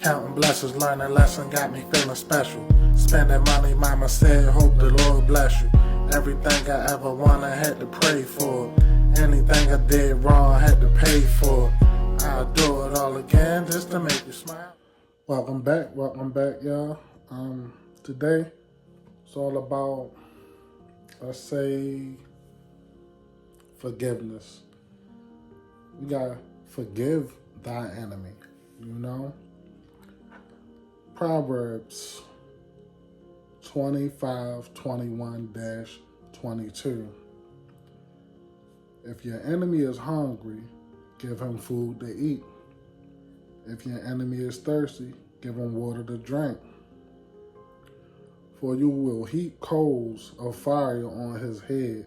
Counting blessings, learning lesson got me feeling special. Spending money, mama said, hope the Lord bless you. Everything I ever wanted, had to pray for. Anything I did wrong, had to pay for. I'll do it all again just to make you smile. Welcome back, y'all. Today it's all about, let's say, forgiveness. You gotta forgive thy enemy, you know? Proverbs 25:21-22. If your enemy is hungry, give him food to eat. If your enemy is thirsty, give him water to drink. For you will heap coals of fire on his head,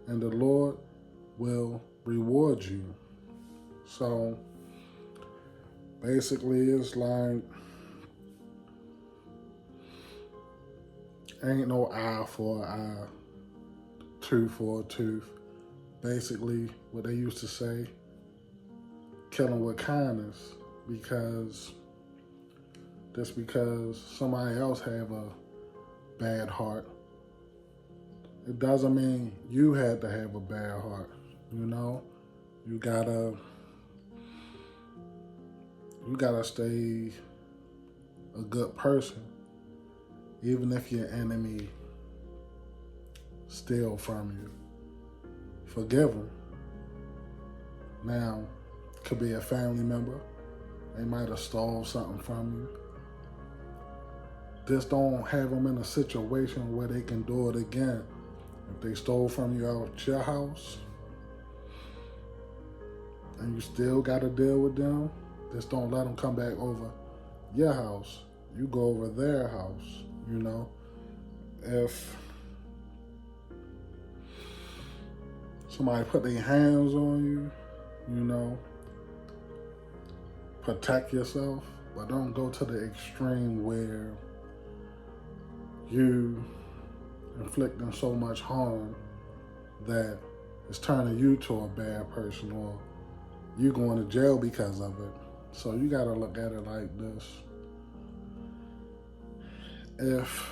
and the Lord will reward you. So basically, it's like, ain't no eye for an eye, tooth for a tooth. Basically, what they used to say, killing with kindness, because just because somebody else have a bad heart, it doesn't mean you had to have a bad heart. You know, you gotta stay a good person, even if your enemy steal from you. Forgive them. Now, could be a family member. They might have stole something from you. Just don't have them in a situation where they can do it again. If they stole from you out your house and you still got to deal with them, just don't let them come back over your house. You go over their house, you know. If somebody put their hands on you, you know, protect yourself, but don't go to the extreme where you inflicting so much harm that it's turning you to a bad person, or you going to jail because of it. So you gotta look at it like this. If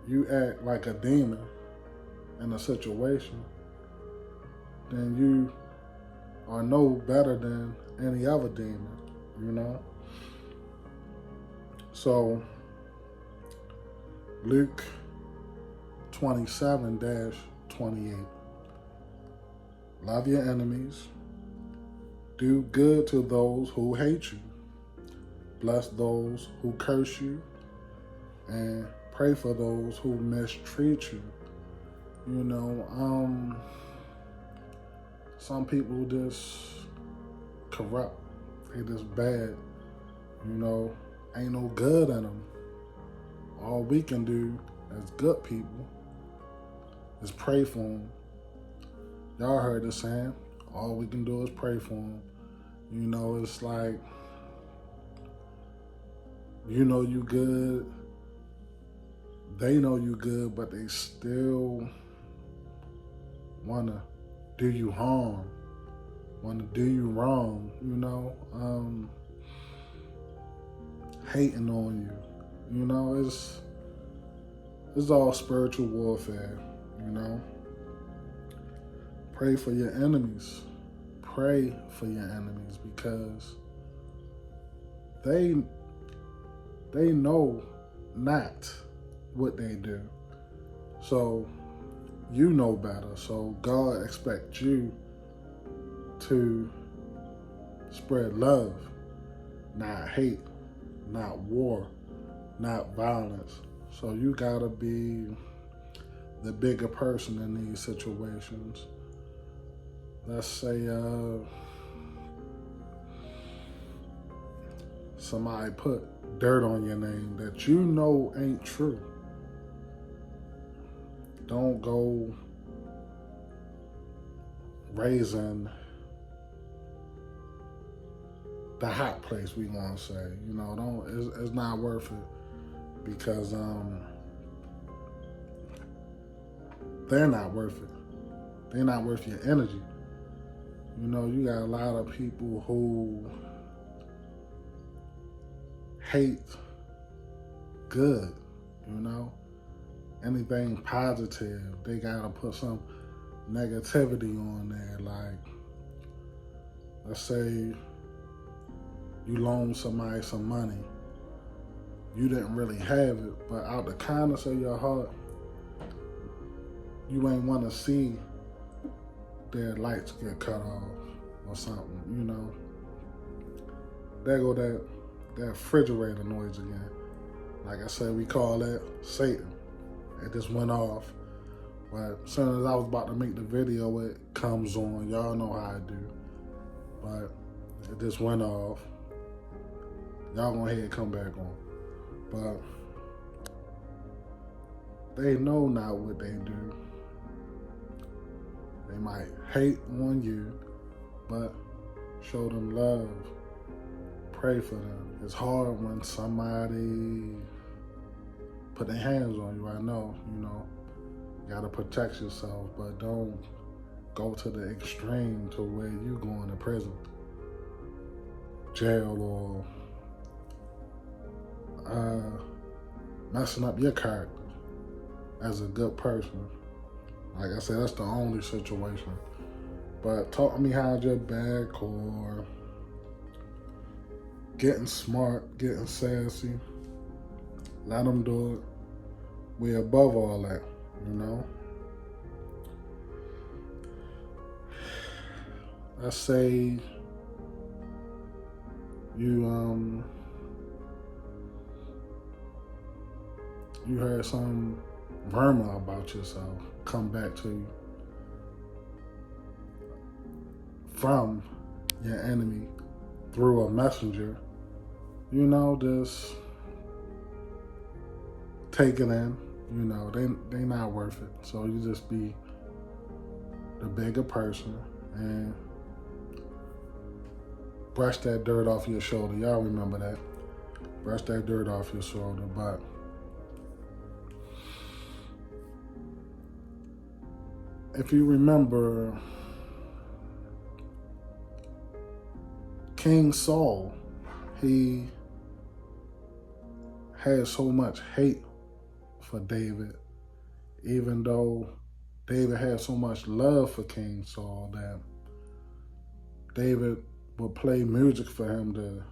you act like a demon in a situation, then you are no better than any other demon, you know? So Luke 27-28. Love your enemies. Do good to those who hate you. Bless those who curse you. And pray for those who mistreat you. You know, some people just corrupt. They just bad. You know, ain't no good in them. All we can do as good people is pray for them. Y'all heard the saying, all we can do is pray for them. You know, it's like, you know you good, they know you good, but they still want to do you harm, want to do you wrong, you know, hating on you. You know, it's all spiritual warfare, you know. Pray for your enemies. Pray for your enemies, because they know not what they do. So you know better. So God expects you to spread love, not hate, not war, not violence. So you gotta be the bigger person in these situations. Let's say somebody put dirt on your name that you know ain't true. Don't go raising the hot place, we want to say. You know, it's not worth it, because they're not worth it. They're not worth your energy. You know, you got a lot of people who hate good, you know? Anything positive, they gotta put some negativity on there. Like, let's say you loan somebody some money. You didn't really have it, but out the kindness of your heart, you ain't want to see their lights get cut off or something, you know. There go that refrigerator noise again. Like I said, we call that Satan. It just went off. But as soon as I was about to make the video, it comes on. Y'all know how I do. But it just went off. Y'all go ahead and come back on. But they know not what they do. They might hate on you, but show them love. Pray for them. It's hard when somebody put their hands on you. I know, you know, you gotta protect yourself, but don't go to the extreme to where you going to prison, jail, or messing up your character as a good person. Like I said, that's the only situation. But talk to me behind your back, or getting smart, getting sassy, let them do it. We're above all that, you know? Let's say you heard some rumor about yourself come back to you from your enemy through a messenger. You know, just take it in. You know, they not worth it. So you just be the bigger person and brush that dirt off your shoulder. Y'all remember that. Brush that dirt off your shoulder. But if you remember, King Saul, he had so much hate for David, even though David had so much love for King Saul that David would play music for him to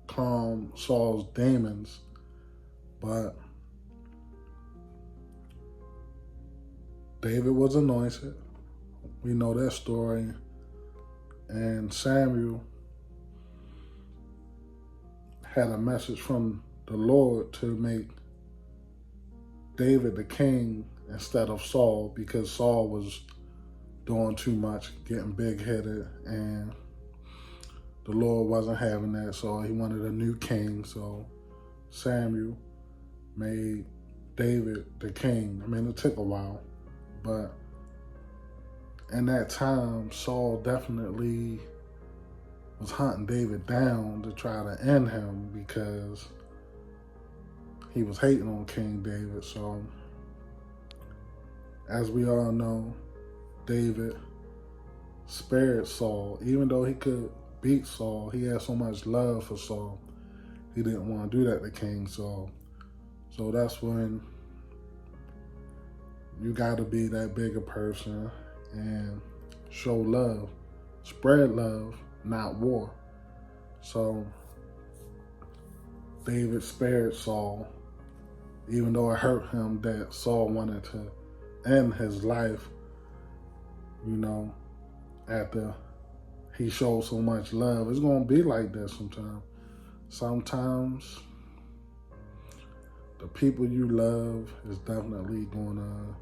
calm Saul's demons. But David was anointed. We know that story. And Samuel had a message from the Lord to make David the king instead of Saul, because Saul was doing too much, getting big-headed, and the Lord wasn't having that, so he wanted a new king. So Samuel made David the king. I mean, it took a while, but in that time, Saul definitely was hunting David down to try to end him because he was hating on King David. So as we all know, David spared Saul. Even though he could beat Saul, he had so much love for Saul, he didn't want to do that to King Saul. So that's when you got to be that bigger person and show love, spread love, not war. So David spared Saul, even though it hurt him that Saul wanted to end his life, you know, after he showed so much love. It's going to be like that sometimes. Sometimes the people you love is definitely going to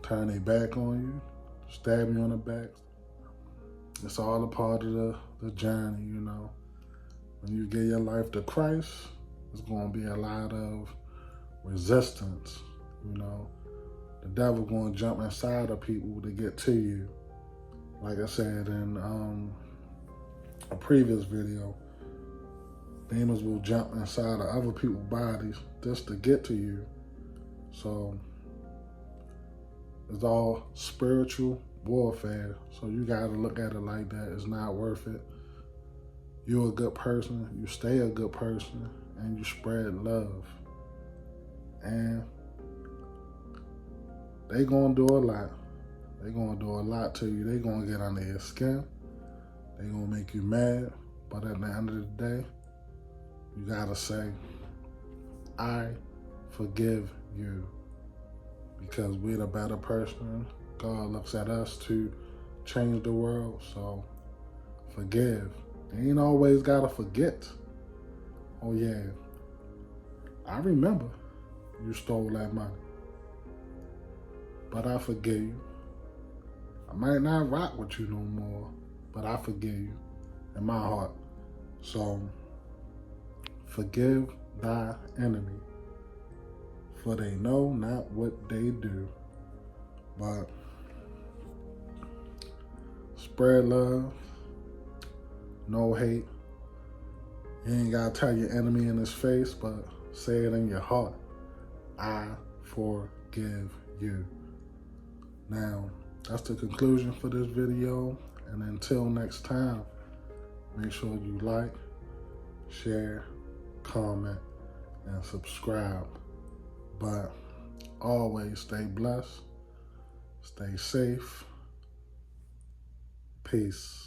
turn their back on you, stab you on the back. It's all a part of the journey, you know. When you give your life to Christ, there's going to be a lot of resistance, you know. The devil going to jump inside of people to get to you. Like I said in a previous video, demons will jump inside of other people's bodies just to get to you. So it's all spiritual warfare. So you gotta look at it like that. It's not worth it. You're a good person, you stay a good person, and you spread love. And they gonna do a lot. They gonna do a lot to you. They gonna get under your skin. They gonna make you mad. But at the end of the day, you gotta say, I forgive you. Because we're the better person. God looks at us to change the world. So forgive. You ain't always gotta forget. Oh yeah, I remember you stole that money. But I forgive you. I might not rock with you no more, but I forgive you in my heart. So forgive thy enemy, for they know not what they do. But spread love, no hate. You ain't gotta tell your enemy in his face, but say it in your heart. I forgive you. Now, that's the conclusion for this video. And until next time, make sure you like, share, comment, and subscribe. But always stay blessed, stay safe. Peace.